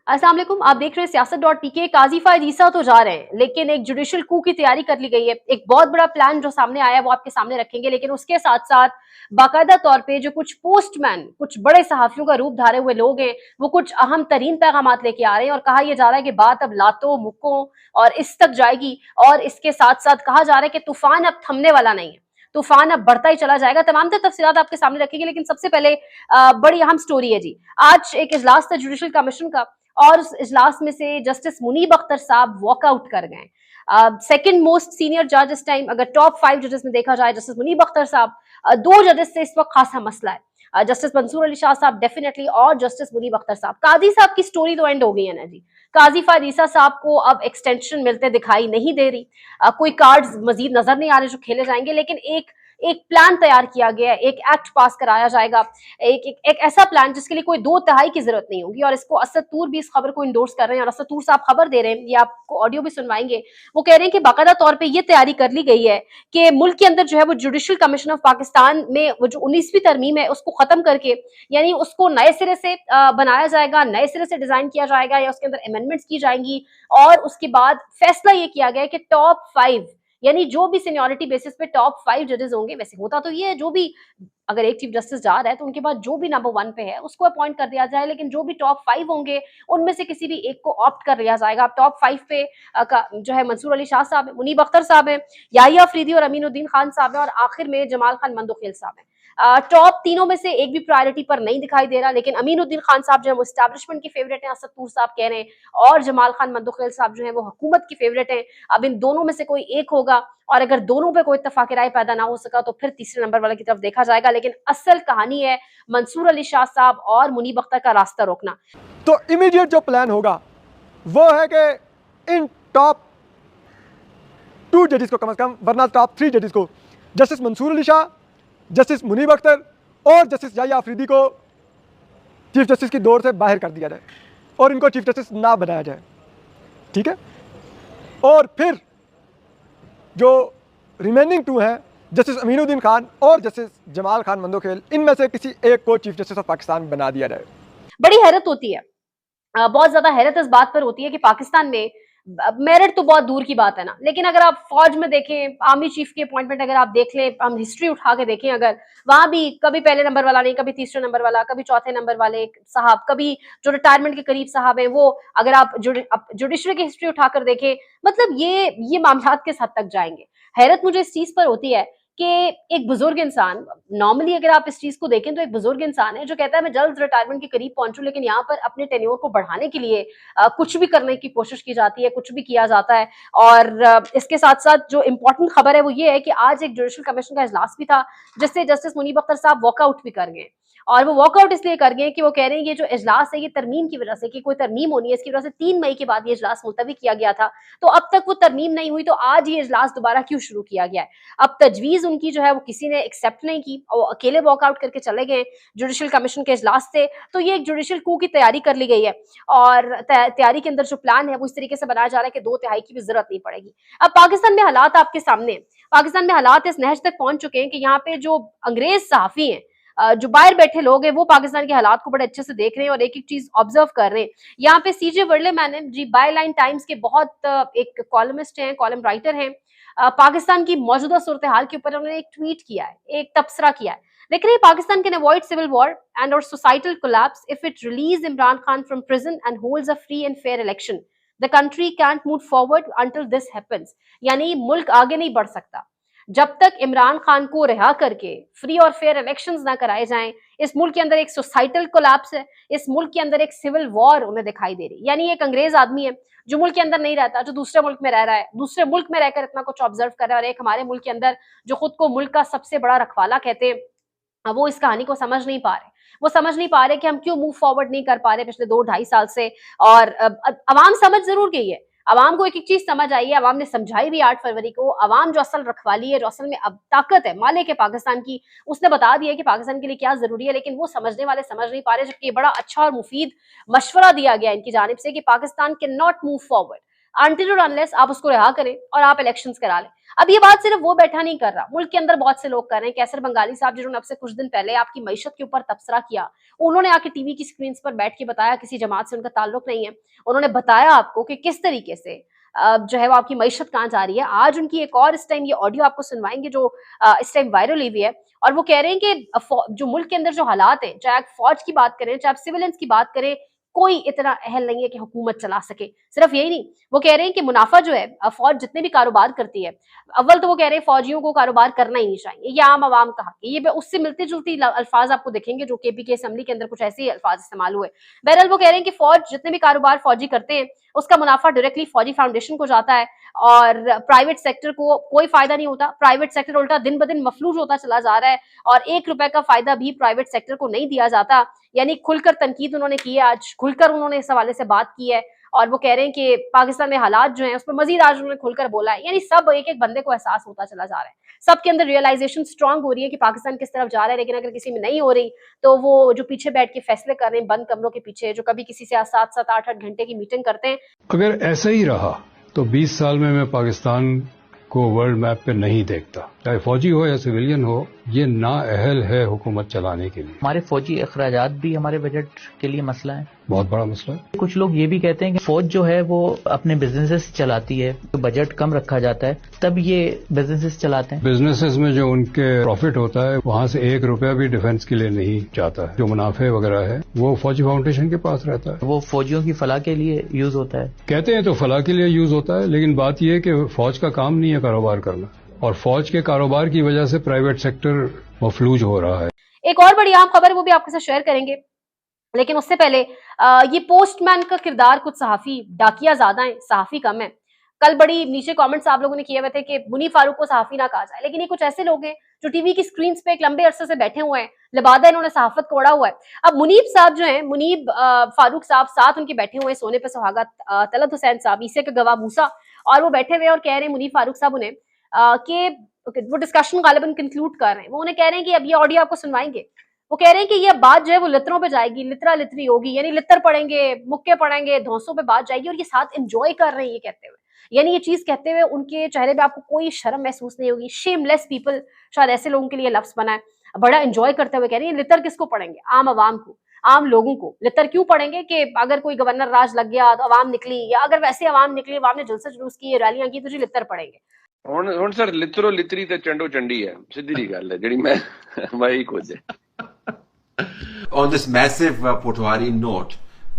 अस्सलाम वालेकुम। आप देख रहे हैं सियासत.pk। काजी फायद ईसा तो जा रहे हैं, लेकिन एक जुडिशियल कू की तैयारी कर ली गई है। एक बहुत बड़ा प्लान जो सामने आया है वो आपके सामने रखेंगे, लेकिन उसके साथ साथ बाकायदा तौर पे जो कुछ पोस्टमैन, कुछ बड़े सहाफियों का रूप धारे हुए लोग हैं, वो कुछ अहम तरीन पैगामात लेके आ रहे हैं और कहा यह जा रहा है कि बात अब लातों मुक्कों और इस तक जाएगी। और इसके साथ साथ कहा जा रहा है कि तूफान अब थमने वाला नहीं है, तूफान अब बढ़ता ही चला जाएगा। तमाम तर तफसीलात आपके सामने रखेंगे, लेकिन सबसे पहले बड़ी अहम स्टोरी है जी। आज एक इजलास था जुडिशियल कमीशन का और उस इजलास में से जस्टिस मुनीब अख्तर साहब वॉकआउट कर गए। सेकंड मोस्ट सीनियर जज इस टाइम, अगर टॉप 5 जजेस में देखा जाए, जस्टिस मुनीब अख्तर साहब, दो जजेस से इस वक्त खासा मसला है। जस्टिस मंसूर अली शाह साहब डेफिनेटली, और जस्टिस मुनीब अख्तर साहब। काजी साहब की स्टोरी तो एंड हो गई है ना जी। काजी फायद ईसा साहब को अब एक्सटेंशन मिलते दिखाई नहीं दे रही। कोई कार्ड्स मजीद नजर नहीं आ रहे जो खेले जाएंगे, लेकिन एक एक प्लान तैयार किया गया है, एक एक्ट पास कराया जाएगा, एक ऐसा प्लान जिसके लिए कोई दो तिहाई की जरूरत नहीं होगी। और इसको असद तूर भी इस खबर को इंडोर्स कर रहे हैं, और असद तूर साहब खबर दे रहे हैं, ये आपको ऑडियो भी सुनवाएंगे। वो कह रहे हैं कि बाकायदा तौर पे ये तैयारी कर ली गई है कि मुल्क के अंदर जो है वो जुडिशियल कमीशन ऑफ पाकिस्तान में वो जो 19वीं तरमीम है उसको खत्म करके, यानी उसको नए सिरे से बनाया जाएगा, नए सिरे से डिजाइन किया जाएगा, या उसके अंदर अमेंडमेंट्स की जाएंगी। और उसके बाद फैसला ये किया गया है कि टॉप 5, यानी जो भी सीनियरिटी बेसिस पे टॉप 5 जजेस होंगे, वैसे होता तो ये है जो भी, अगर एक चीफ जस्टिस जा रहा है तो उनके बाद जो भी नंबर 1 पे है उसको अपॉइंट कर दिया जाए, लेकिन जो भी टॉप 5 होंगे उनमें से किसी भी एक को ऑप्ट कर लिया जाएगा। अब टॉप 5 पे जो है मंसूर अली शाह साहब है, मुनीब अख्तर साहब है, याहिया अफरीदी और अमीनुद्दीन खान साहब है, और आखिर में जमाल खान मंदोखेल साहब है। टॉप तीनों में से एक भी प्रायोरिटी पर नहीं दिखाई दे रहा, लेकिन अमीनुद्दीन खान साहब जो है वो एस्टैब्लिशमेंट की फेवरेट हैं, असद तूर साहब कह रहे हैं, और जमाल खान मंदोखेल साहब जो है वो हुकूमत की फेवरेट हैं। अब इन दोनों में से कोई एक होगा, और अगर दोनों पे कोई इत्तेफाक राय पैदा ना हो सका तो फिर तीसरे नंबर वाले की तरफ देखा जाएगा। लेकिन असल कहानी है मंसूर अली शाह साहब और मुनीब अख्तर का रास्ता रोकना। तो इमीडिएट जो प्लान होगा वो है कि इन टॉप 2 जजेस को कम से कम, वरना टॉप 3 जजेस को, जस्टिस मंसूर अली शाह, जस्टिस मुनीब अख्तर और जस्टिस याहिया अफरीदी को चीफ जस्टिस की दौर से बाहर कर दिया जाए और इनको चीफ जस्टिस ना बनाया जाए। ठीक है। और फिर जो रिमेनिंग 2 हैं, जस्टिस अमीनुद्दीन खान और जस्टिस जमाल खान मंदोखेल, इनमें से किसी एक को चीफ जस्टिस ऑफ पाकिस्तान बना दिया जाए। बड़ी हैरत होती है, बहुत ज्यादा हैरत इस बात पर होती है कि पाकिस्तान में मेरिट तो बहुत दूर की बात है ना, लेकिन अगर आप फौज में देखें, आर्मी चीफ की अपॉइंटमेंट अगर आप देख लें, हम हिस्ट्री उठा के देखें, अगर वहां भी कभी पहले नंबर वाला नहीं, कभी तीसरे नंबर वाला, कभी चौथे नंबर वाले साहब, कभी जो रिटायरमेंट के करीब साहब हैं वो, अगर आप जुडिशरी की हिस्ट्री उठाकर देखें, मतलब ये मामलात किस हद तक जाएंगे। हैरत मुझे इस चीज पर होती है कि एक बुजुर्ग इंसान, नॉर्मली अगर आप इस चीज को देखें तो एक बुजुर्ग इंसान है जो कहता है मैं जल्द रिटायरमेंट के करीब पहुंचूं, लेकिन यहाँ पर अपने टेन्योर को बढ़ाने के लिए कुछ भी करने की कोशिश की जाती है, कुछ भी किया जाता है। और इसके साथ साथ जो इंपॉर्टेंट खबर है वो ये है कि आज एक जुडिशियल कमीशन का इजलास भी था, जिससे जस्टिस मुनीब अख्तर साहब वॉकआउट भी कर गए। और वो वॉकआउट इसलिए कर गए कि वो कह रहे हैं ये जो इजलास है ये तरमीम की वजह से, कि कोई तरमीम होनी है, इसकी वजह से 3 मई के बाद ये इजलास मुलतवी किया गया था, तो अब तक वो तरमीम नहीं हुई, तो आज ये इजलास दोबारा क्यों शुरू किया गया है। अब तजवीज उनकी जो है वो किसी ने एक्सेप्ट नहीं की, और अकेले वॉकआउट करके चले गए जुडिशियल कमीशन के इजलास से। तो ये एक जुडिशियल कू की तैयारी कर ली गई है, और तैयारी के अंदर जो प्लान है वो इस तरीके से बनाया जा रहा है कि 2 तिहाई की भी जरूरत नहीं पड़ेगी। अब पाकिस्तान में हालात आपके सामने, पाकिस्तान में हालात इस नहज तक पहुंच चुके हैं कि यहाँ पे जो अंग्रेज सहाफी हैं, जो बाहर बैठे लोग हैं, वो पाकिस्तान के हालात को बड़े अच्छे से देख रहे हैं और एक एक चीज ऑब्जर्व कर रहे हैं। यहाँ पे सीजे वर्लेमैन है जी, बाय लाइन टाइम्स के बहुत एक कॉलमिस्ट हैं, कॉलम राइटर हैं। पाकिस्तान की मौजूदा सूरत हाल के ऊपर उन्होंने एक ट्वीट किया है, एक तबसरा किया है। देख रहे हैं, Pakistan can avoid civil war and और societal collapse if it release Imran Khan from prison and holds a free and fair election. The country can't move forward until this happens. यानी मुल्क आगे नहीं बढ़ सकता जब तक इमरान खान को रिहा करके फ्री और फेयर इलेक्शंस ना कराए जाएं। इस मुल्क के अंदर एक सोसाइटल कोलैप्स है, इस मुल्क के अंदर एक सिविल वॉर उन्हें दिखाई दे रही। यानी एक अंग्रेज आदमी है जो मुल्क के अंदर नहीं रहता, जो दूसरे मुल्क में रह रहा है, दूसरे मुल्क में रहकर इतना कुछ ऑब्जर्व कर रहा है, और एक हमारे मुल्क के अंदर जो खुद को मुल्क का सबसे बड़ा रखवाला कहते हैं, वो इस कहानी को समझ नहीं पा रहे। वो समझ नहीं पा रहे कि हम क्यों मूव फॉरवर्ड नहीं कर पा रहे पिछले 2-2.5 साल से। और अवाम समझ जरूर गई है, अवाम को एक एक चीज समझ आई है, अवाम ने समझाई भी 8 फरवरी को। अवाम जो असल रखवाली है, जो असल में अब ताकत है मालिक है पाकिस्तान की, उसने बता दिया कि पाकिस्तान के लिए क्या जरूरी है, लेकिन वो समझने वाले समझ नहीं पा रहे। जबकि बड़ा अच्छा और मुफीद मशवरा दिया गया इनकी जानिब से कि Pakistan can not move forward, until और अनलेस आप उसको रिहा करें और आप इलेक्शंस करा लें। अब ये बात सिर्फ वो बैठा नहीं कर रहा, मुल्क के अंदर बहुत से लोग कर रहे हैं। कैसर बंगाली साहब जिन्होंने अब से कुछ दिन पहले आपकी मईशत के ऊपर तबसरा किया, उन्होंने आके टीवी की स्क्रीन पर बैठ के बताया, किसी जमात से उनका ताल्लुक नहीं है, उन्होंने बताया आपको कि किस तरीके से जो है वो आपकी मईशत कहाँ जा रही है। आज उनकी एक और इस टाइम ये ऑडियो आपको सुनवाएंगे जो इस टाइम वायरल हुई है, और वो कह रहे हैं कि जो मुल्क के अंदर जो हालात हैं, चाहे आप फौज की बात करें, चाहे आप सिविलियंस की बात करें, कोई इतना अहल नहीं है कि हुकूमत चला सके। सिर्फ यही नहीं, वो कह रहे हैं कि मुनाफा जो है, फौज जितने भी कारोबार करती है, अव्वल तो वो कह रहे हैं फौजियों को कारोबार करना ही नहीं चाहिए, ये आम आवाम का हक है। ये उससे मिलती जुलती अल्फाज आपको दिखेंगे जो केपी के असेंबली के अंदर कुछ ऐसे ही अल्फाज इस्तेमाल हुए। बहरहाल वो कह रहे हैं कि फौज जितने भी कारोबार फौजी करते हैं, उसका मुनाफा डायरेक्टली फौजी फाउंडेशन को जाता है और प्राइवेट सेक्टर को कोई फायदा नहीं होता। प्राइवेट सेक्टर उल्टा दिन ब दिन मफलूज होता चला जा रहा है और 1 रुपए का फायदा भी प्राइवेट सेक्टर को नहीं दिया जाता। यानी खुलकर तनकीद उन्होंने की है, आज खुलकर उन्होंने इस हवाले से बात की है और वो कह रहे हैं कि पाकिस्तान में हालात जो हैं उस पर मजीद आज उन्होंने खुलकर बोला है। यानी सब एक एक बंदे को एहसास होता चला जा रहा है, सबके अंदर रियलाइजेशन स्ट्रांग हो रही है कि पाकिस्तान किस तरफ जा रहा है। लेकिन अगर किसी में नहीं हो रही तो वो जो पीछे बैठ के फैसले कर रहे हैं बंद कमरों के पीछे, जो कभी किसी से 7-7 8-8 घंटे की मीटिंग करते हैं। अगर ऐसा ही रहा तो 20 साल में मैं पाकिस्तान को वर्ल्ड मैप पे नहीं देखता, चाहे फौजी हो या सिविलियन हो, ये नाअहल है हुकूमत चलाने के लिए। हमारे फौजी अखराजात भी हमारे बजट के लिए मसला है, बहुत बड़ा मसला है। कुछ लोग ये भी कहते हैं कि फौज जो है वो अपने बिजनेसेस चलाती है, तो बजट कम रखा जाता है तब ये बिजनेसेस चलाते हैं। बिजनेसेस में जो उनके प्रॉफिट होता है वहां से 1 रुपया भी डिफेंस के लिए नहीं जाता है। जो मुनाफे वगैरह है वो फौजी फाउंडेशन के पास रहता है, वो फौजियों की फलाह के लिए यूज होता है। कहते हैं तो फलाह के लिए यूज होता है, लेकिन बात यह है कि फौज का काम नहीं है कारोबार करना, और फौज के कारोबार की वजह से प्राइवेट सेक्टर मफलूज हो रहा है। एक और बड़ी अहम खबर वो भी आपके साथ शेयर करेंगे, लेकिन उससे पहले ये पोस्टमैन का किरदार कुछ सहाफी डाकिया ज्यादा है, सहाफी कम है। कल बड़ी नीचे कमेंट्स आप लोगों ने किए हुए थे कि मुनीब फारूक को सहाफी ना कहा जाए, लेकिन ये कुछ ऐसे लोग हैं जो टीवी की स्क्रीन पे एक लंबे अरसे से बैठे हुए हैं, लिबादा इन्होंने सहाफत को ओढ़ा हुआ है। अब मुनीब साहब जो है, मुनीब फारूक साहब साथ उनके बैठे हुए हैं सोने पे सुहागा तलत हुसैन साहब, ईसे के गवाह मूसा, और वो बैठे हुए और कह रहे हैं मुनीब फारूक साहब उन्हें कि वो डिस्कशन गालिबन कंक्लूड कर रहे हैं। वो उन्हें कह रहे हैं कि अब ये ऑडियो आपको सुनवाएंगे। वो कह रहे हैं कि ये बात जो है वो लितरों पे जाएगी, लितरा लितरी होगी, यानी लितर पढ़ेंगे, मुक्के पढ़ेंगे, धौंसों पे बात जाएगी, और ये साथ एंजॉय कर रहे हैं ये कहते हुए। यानी ये चीज कहते हुए उनके चेहरे पे आपको कोई शर्म महसूस नहीं होगी। शेमलेस पीपल, शायद ऐसे लोगों के लिए लफ्ज बना है। बड़ा एंजॉय करते हुए कह रहे हैं लितर किसको पढ़ेंगे, आम आवाम को, आम लोगों को लितर क्यों पढ़ेंगे कि अगर कोई गवर्नर राज लग गया तो अवाम निकली, या अगर वैसे अवाम निकली, अवाम ने जलसे जुलूस किए, रैलियां की, तो जी लितर पढ़ेंगे। ਹੁਣ ਸਰ ਲਿਤਰੋ ਲਿਤਰੀ ਤੇ ਚੰਡੋ ਚੰਡੀ ਹੈ, ਸਿੱਧੀ ਦੀ ਗੱਲ ਹੈ ਜਿਹੜੀ ਮੈਂ ਹੀ Khoje. On this massive Potwari note,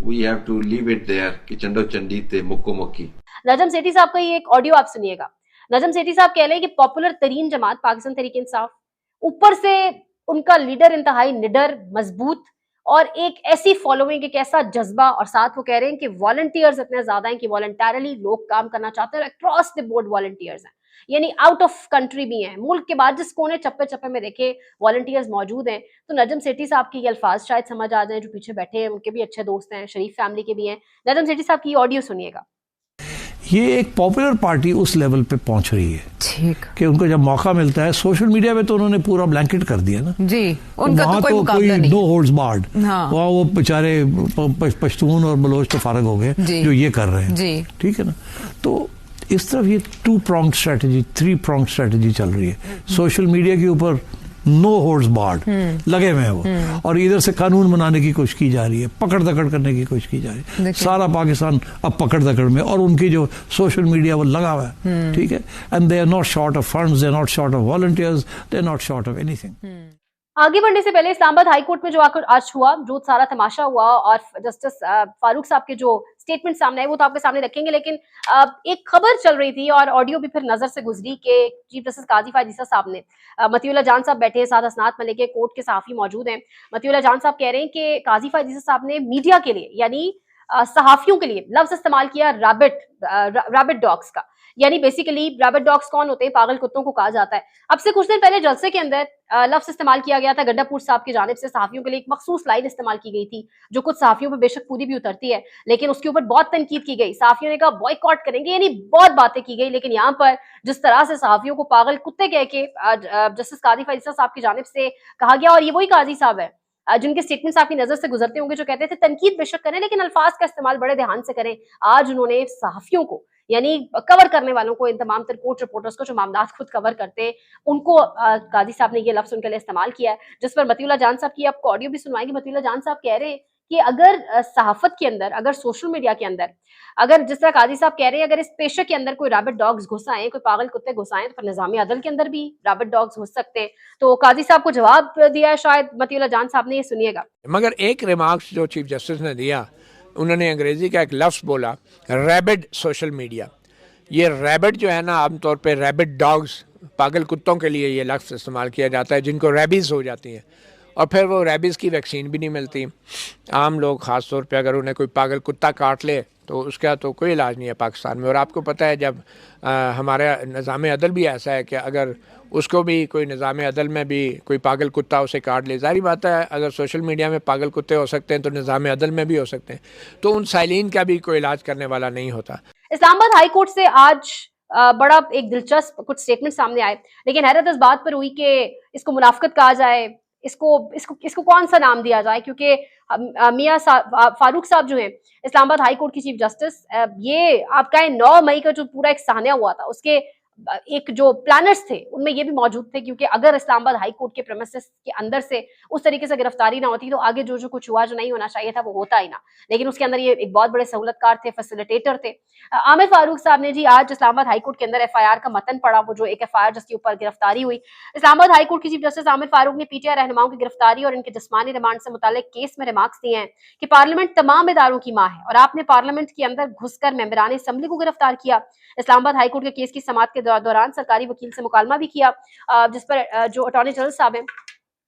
we have to leave it there कि चंडो चंडी ते मुक्को मुक्की। नजम सेठी साहब का ये एक ऑडियो आप सुनिएगा। नजम सेठी साहब कह रहे हैं कि पॉपुलर तरीन जमात पाकिस्तान तहरीक इंसाफ, ऊपर से उनका लीडर इंतहाई निडर, मजबूत, और एक ऐसी फॉलोइंग, एक ऐसा जज्बा, और साथ वो कह रहे हैं कि वॉलंटियर्स इतने ज्यादा हैं कि वॉलंटरली लोग काम करना चाहते हैं, अक्रॉस द बोर्ड वॉलंटियर्स हैं, यानी आउट ऑफ कंट्री भी हैं, मुल्क के बाद जिस कोने चप्पे चप्पे में देखे वॉलंटियर्स मौजूद हैं। तो नजम सेठी साहब के ये अल्फाज शायद समझ आ जाए, जो पीछे बैठे हैं उनके भी अच्छे दोस्त हैं, शरीफ फैमिली के भी हैं। नजम सेठी साहब की ऑडियो सुनिएगा। ये एक पॉपुलर पार्टी उस लेवल पे पहुंच रही है, ठीक, कि उनको जब मौका मिलता है, सोशल मीडिया पे तो उन्होंने पूरा ब्लैंकेट कर दिया ना जी, उनका तो कोई मुकाबला नहीं, नो होल्ड्स बार्ड। वहाँ वो बेचारे पश्तून और बलोच तो फारग हो गए जो ये कर रहे हैं, ठीक है ना। तो इस तरफ ये 2 pronged स्ट्रेटजी, 3 pronged स्ट्रेटजी चल रही है। सोशल मीडिया के ऊपर नो होल्ड्स बार्ड लगे हुए हैं वो, और इधर से कानून बनाने की कोशिश की जा रही है, पकड़ दकड़ करने की कोशिश की जा रही है। सारा पाकिस्तान अब पकड़ दकड़ में, और उनकी जो सोशल मीडिया वो लगा हुआ है, ठीक है। And they are not short of funds, they are not short of volunteers, they are not short of anything. आगे बढ़ने से पहले इस्लामाबाद हाई कोर्ट में जो आज हुआ, जो सारा तमाशा हुआ, और जस्टिस फारूक साहब के जो स्टेटमेंट सामने आए वो तो आपके सामने रखेंगे, लेकिन एक खबर चल रही थी और ऑडियो भी फिर नजर से गुजरी कि चीफ जस्टिस काजी फायद ईसा साहब ने, मतीउल्लाह जान साहब बैठे हैं साथ, असनात मलिक के कोर्ट के सहाफी मौजूद हैं। मतीउल्लाह जान साहब कह रहे हैं कि काजी फायद ईसा साहब ने मीडिया के लिए, यानी सहाफियों के लिए लफ्ज इस्तेमाल किया रैबिट डॉग्स का। यानी बेसिकली रैबिट डॉग्स कौन होते हैं? पागल कुत्तों को कहा जाता है। अब से कुछ दिन पहले जलसे के अंदर लफ्ज इस्तेमाल किया गया था गड्ढापुर साहब की जानिब से, सहाफियों के लिए एक मखसूस लाइन इस्तेमाल की गई थी जो कुछ सहाफियों पर बेशक पूरी भी उतरती है, लेकिन उसके ऊपर बहुत तनकीद की गई। सहाफियों ने कहा बॉयकॉट करेंगे, यानी बहुत बातें की गई, लेकिन यहाँ पर जिस तरह से सहाफियों को पागल कुत्ते कह के जस्टिस काजी फायद ईसा साहब की जानिब से कहा गया, और ये वही काजी साहब है जिनके स्टेटमेंट्स आपकी नजर से गुजरते होंगे जो कहते थे तनकीद बेशक करें लेकिन अल्फाज का इस्तेमाल बड़े ध्यान से करें। आज उन्होंने सहाफियों को यानी कवर करने वालों को, इन तमाम तर कोर्ट रिपोर्टर्स को जो मामला खुद कवर करते हैं, उनको काजी साहब ने ये लफ्ज उनके लिए इस्तेमाल किया है, जिस पर मतीउल्लाह जान साहब की आपको ऑडियो भी सुनवाएंगे। मतीउल्लाह जान साहब कह रहे हैं कि अगर सहाफत के अंदर, अगर सोशल मीडिया के अंदर, अगर जिस तरह काजी साहब कह रहे हैं, अगर इस पेशे के अंदर कोई रैबिट डॉग्स घुस आए, कोई पागल कुत्ते घुस आए, तो फिर निज़ाम अदल के अंदर भी रैबिट डॉग्स घुस सकते हैं। तो काजी साहब को जवाब दिया है शायद मतीउल्लाह जान साहब ने, ये सुनिएगा। मगर एक रिमार्क्स जो चीफ जस्टिस ने दिया, उन्होंने अंग्रेजी का एक लफ्ज़ बोला, रैबिड सोशल मीडिया। ये रैबिट जो है ना, आमतौर पे रैबिट डॉग्स, पागल कुत्तों के लिए ये लफ्ज़ इस्तेमाल किया जाता है जिनको रैबीज़ हो जाती हैं और फिर वो रैबीज़ की वैक्सीन भी नहीं मिलती। आम लोग ख़ास तौर पे अगर उन्हें कोई पागल कुत्ता काट ले तो उसका तो कोई इलाज नहीं है पाकिस्तान में। और आपको पता है जब हमारा निज़ाम अदल भी ऐसा है कि अगर उसको भी कोई निज़ाम अदल में भी कोई पागल कुत्ता उसे काट ले, ज़ाहिर बात है अगर सोशल मीडिया में पागल कुत्ते हो सकते हैं तो निज़ाम अदल में भी हो सकते हैं, तो उन साइलिन का भी कोई इलाज करने वाला नहीं होता। इस्लामाबाद हाई कोर्ट से आज बड़ा एक दिलचस्प कुछ स्टेटमेंट सामने आए, लेकिन हैरत इस बात पर हुई कि इसको मुनाफकत कहा जाए, इसको कौन सा नाम दिया जाए, क्योंकि मियां फारूक साहब जो हैं इस्लामाबाद हाई कोर्ट की चीफ जस्टिस, ये आपका 9 मई का जो पूरा एक साहनिया हुआ था, उसके एक जो प्लानर्स थे उनमें ये भी मौजूद थे, क्योंकि अगर इस्लामाबाद हाई कोर्ट के प्रेमिसेस के अंदर से उस तरीके से गिरफ्तारी ना होती तो आगे जो जो कुछ हुआ, जो नहीं होना चाहिए था, वो होता ही ना। लेकिन उसके अंदर ये एक बहुत बड़े सहूलतकार थे, फैसिलिटेटर थे। आमिर फारूक साहब ने जी आज इस्लामाबाद हाई कोर्ट के अंदर FIR का मतन पढ़ा, वो जो एक FIR जिसके ऊपर गिरफ्तारी हुई। इस्लामाबाद हाई कोर्ट की चीफ जस्टिस आमिर फारूक ने PTI रहनुमाओं की गिरफ्तारी और इनके जिस्मानी रिमांड से मुताल्लिक केस में रिमार्क्स दिए हैं कि पार्लियामेंट तमाम इदारों की मां है और आपने पार्लियामेंट के अंदर घुसकर मेंबरान असेंबली को गिरफ्तार किया। इस्लामाबाद हाई कोर्ट के केस की समाअत के दौरान सरकारी वकील से मुकालमा भी किया, जिस पर जो अटॉर्नी जनरल साहब हैं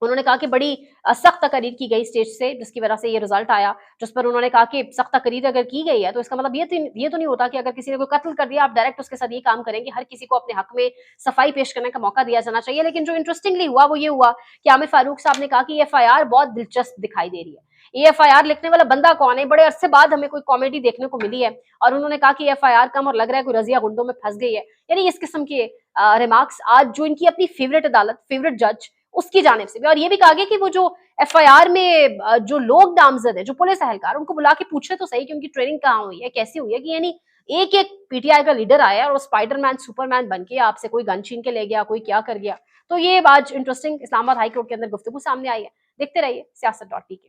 उन्होंने कहा कि बड़ी सख्त तकरीर की गई स्टेज से, जिसकी वजह से ये रिजल्ट आया, जिस पर उन्होंने कहा कि सख्त तकरीर अगर की गई है तो इसका मतलब ये तो नहीं होता कि अगर किसी ने कोई कत्ल कर दिया आप डायरेक्ट उसके साथ ये काम करेंगे। हर किसी को अपने हक में सफाई पेश करने का मौका दिया जाना चाहिए। लेकिन जो इंटरेस्टिंगली हुआ वो ये हुआ कि आमिर फारूक साहब ने कहा कि ये FIR बहुत दिलचस्प दिखाई दे रही है, ये FIR लिखने वाला बंदा कौन है, बड़े अरसे बाद हमें कोई कॉमेडी देखने को मिली है। और उन्होंने कहा कि FIR कम और लग रहा है कोई रजिया गुंडों में फंस गई है। यानी इस किस्म के रिमार्क्स आज जो इनकी अपनी फेवरेट अदालत, फेवरेट जज, उसकी जानिब से भी। और ये भी कहा गया कि वो जो FIR में जो लोग नामजद है, जो पुलिस एहलकार, उनको बुला के पूछे तो सही कि उनकी ट्रेनिंग कहाँ हुई है, कैसी हुई है, कि यानी एक PTI का लीडर आया और वो स्पाइडरमैन सुपरमैन बन के आपसे कोई गन छीन के ले गया, कोई क्या कर गया। तो ये आज इंटरेस्टिंग इस्लामाबाद हाई कोर्ट के अंदर गुफ्तगू सामने आई है। देखते रहिए सियासत.pk।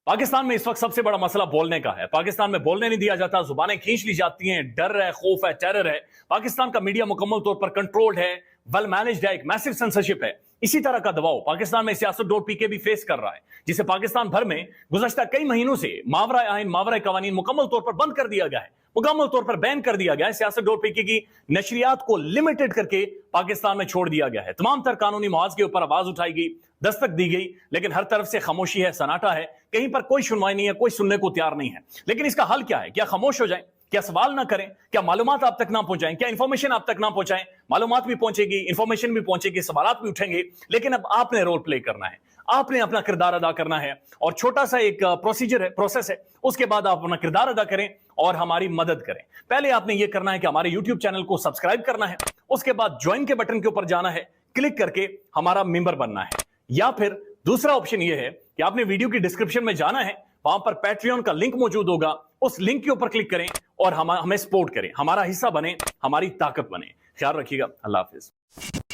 पाकिस्तान में इस वक्त सबसे बड़ा मसला बोलने का है। पाकिस्तान में बोलने नहीं दिया जाता, जुबानें खींच ली जाती हैं, डर है, खौफ है, टेरर है। पाकिस्तान का मीडिया मुकम्मल तौर पर कंट्रोल्ड है, वेल मैनेज्ड है, एक मैसिव सेंसरशिप है। इसी तरह का दबाव पाकिस्तान में सियासत.pk भी फेस कर रहा है, जिसे पाकिस्तान भर में गुज़श्ता कई महीनों से मावरा आइन, मावरा कवानीन मुकम्मल तौर पर बंद कर दिया गया है, मुकम्मल तौर पर बैन कर दिया गया है। सियासत.pk की नशरियात को लिमिटेड करके पाकिस्तान में छोड़ दिया गया है। तमाम तर कानूनी मुआवजे के ऊपर आवाज उठाई गई, दस्तक दी गई, लेकिन हर तरफ से खामोशी है, सन्नाटा है, कहीं पर कोई सुनवाई नहीं है, कोई सुनने को तैयार नहीं है। लेकिन इसका हल क्या है? क्या खामोश हो जाएं? क्या सवाल ना करें? क्या मालूमात आप तक ना पहुंचाएं? क्या इंफॉर्मेशन आप तक ना पहुंचाएं? मालूमात भी पहुंचेगी, इंफॉर्मेशन भी पहुंचेगी, सवालात भी उठेंगे, लेकिन अब आपने रोल प्ले करना है, आपने अपना किरदार अदा करना है। और छोटा सा एक प्रोसीजर है, प्रोसेस है, उसके बाद आप अपना किरदार अदा करें और हमारी मदद करें। पहले आपने यह करना है कि हमारे YouTube चैनल को सब्सक्राइब करना है, उसके बाद ज्वाइन के बटन के ऊपर जाना है, क्लिक करके हमारा मेंबर बनना है। या फिर दूसरा ऑप्शन यह है कि आपने वीडियो की डिस्क्रिप्शन में जाना है, वहां पर पैट्रियन का लिंक मौजूद होगा, उस लिंक के ऊपर क्लिक करें और हमें सपोर्ट करें, हमारा हिस्सा बने, हमारी ताकत बने। ख्याल रखिएगा। अल्लाह हाफिज।